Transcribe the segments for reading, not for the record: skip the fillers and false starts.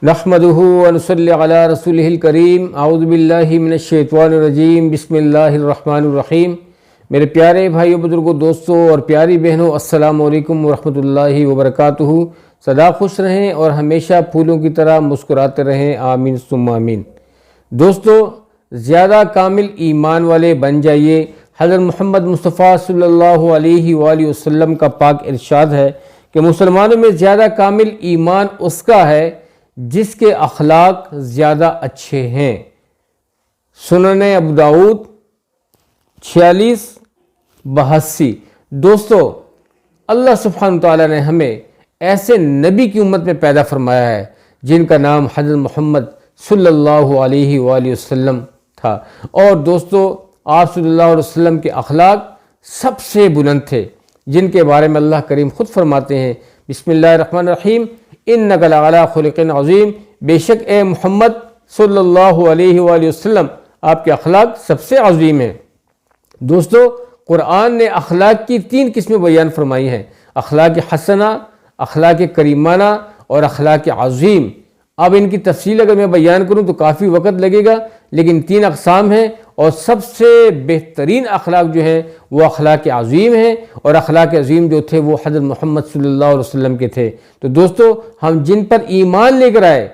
نحمدہ ونصلی علی رسولہ الکریم اعوذ باللہ من الشیطان الرجیم بسم اللہ الرحمن الرحیم۔ میرے پیارے بھائیو، بزرگوں، دوستوں اور پیاری بہنوں، السلام علیکم ورحمۃ اللہ وبرکاتہ۔ سدا خوش رہیں اور ہمیشہ پھولوں کی طرح مسکراتے رہیں، آمین ثم آمین۔ دوستو، زیادہ کامل ایمان والے بن جائیے۔ حضرت محمد مصطفیٰ صلی اللہ علیہ وآلہ وسلم کا پاک ارشاد ہے کہ مسلمانوں میں زیادہ کامل ایمان اس کا ہے جس کے اخلاق زیادہ اچھے ہیں۔ سنن ابو داؤد 4682۔ دوستو، اللہ سبحانہ وتعالی نے ہمیں ایسے نبی کی امت میں پیدا فرمایا ہے جن کا نام حضرت محمد صلی اللہ علیہ وآلہ وسلم تھا، اور دوستو آپ صلی اللہ علیہ وسلم کے اخلاق سب سے بلند تھے، جن کے بارے میں اللہ کریم خود فرماتے ہیں، بسم اللہ الرحمن الرحیم، اِنَّكَ لَعَلَىٰ خُلُقٍ عَظِيمٍ، بے شک اے محمد صلی اللہ علیہ وآلہ وسلم آپ کے اخلاق سب سے عظیم ہیں۔ دوستو، قرآن نے اخلاق کی 3 قسمیں بیان فرمائی ہیں: اخلاق حسنہ، اخلاق کریمانہ اور اخلاق عظیم۔ اب ان کی تفصیل اگر میں بیان کروں تو کافی وقت لگے گا، لیکن 3 اقسام ہیں، اور سب سے بہترین اخلاق جو ہیں وہ اخلاق عظیم ہیں، اور اخلاق عظیم جو تھے وہ حضرت محمد صلی اللہ علیہ وسلم کے تھے۔ تو دوستو، ہم جن پر ایمان لے کر آئے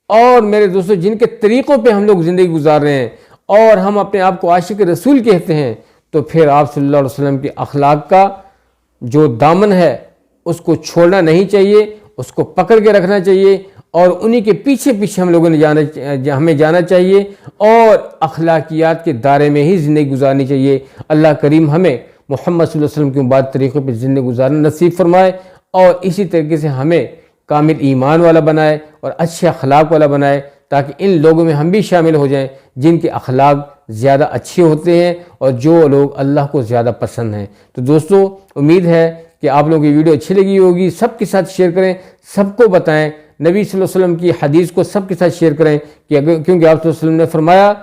اور میرے دوستو جن کے طریقوں پہ ہم لوگ زندگی گزار رہے ہیں، اور ہم اپنے آپ کو عاشق رسول کہتے ہیں، تو پھر آپ صلی اللہ علیہ وسلم کے اخلاق کا جو دامن ہے اس کو چھوڑنا نہیں چاہیے، اس کو پکڑ کے رکھنا چاہیے، اور انہی کے پیچھے ہم لوگوں نے ہمیں جانا چاہیے، اور اخلاقیات کے دائرے میں ہی زندگی گزارنی چاہیے۔ اللہ کریم ہمیں محمد صلی اللہ علیہ وسلم کے مبارک طریقوں پہ زندگی گزارنا نصیب فرمائے، اور اسی طریقے سے ہمیں کامل ایمان والا بنائے اور اچھے اخلاق والا بنائے، تاکہ ان لوگوں میں ہم بھی شامل ہو جائیں جن کے اخلاق زیادہ اچھے ہوتے ہیں اور جو لوگ اللہ کو زیادہ پسند ہیں۔ تو دوستو، امید ہے کہ آپ لوگوں کی ویڈیو اچھی لگی ہوگی، سب کے ساتھ شیئر کریں، سب کو بتائیں، نبی صلی اللہ علیہ وسلم کی حدیث کو سب کے ساتھ شیئر کریں، کیونکہ آپ صلی اللہ علیہ وسلم نے فرمایا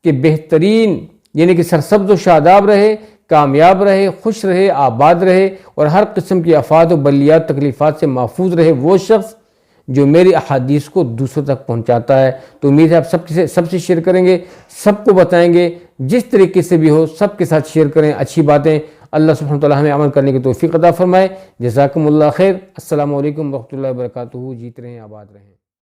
کہ بہترین یعنی کہ سرسبز و شاداب رہے، کامیاب رہے، خوش رہے، آباد رہے، اور ہر قسم کی آفات و بلیات تکلیفات سے محفوظ رہے وہ شخص جو میری احادیث کو دوسروں تک پہنچاتا ہے۔ تو امید ہے آپ سب سے شیئر کریں گے، سب کو بتائیں گے، جس طریقے سے بھی ہو سب کے ساتھ شیئر کریں اچھی باتیں۔ اللہ سبحانہ وتعالی ہمیں عمل کرنے کی توفیق عطا فرمائے۔ جزاکم اللہ خیر۔ السلام علیکم ورحمۃ اللہ وبرکاتہ۔ جیت رہیں، آباد رہیں۔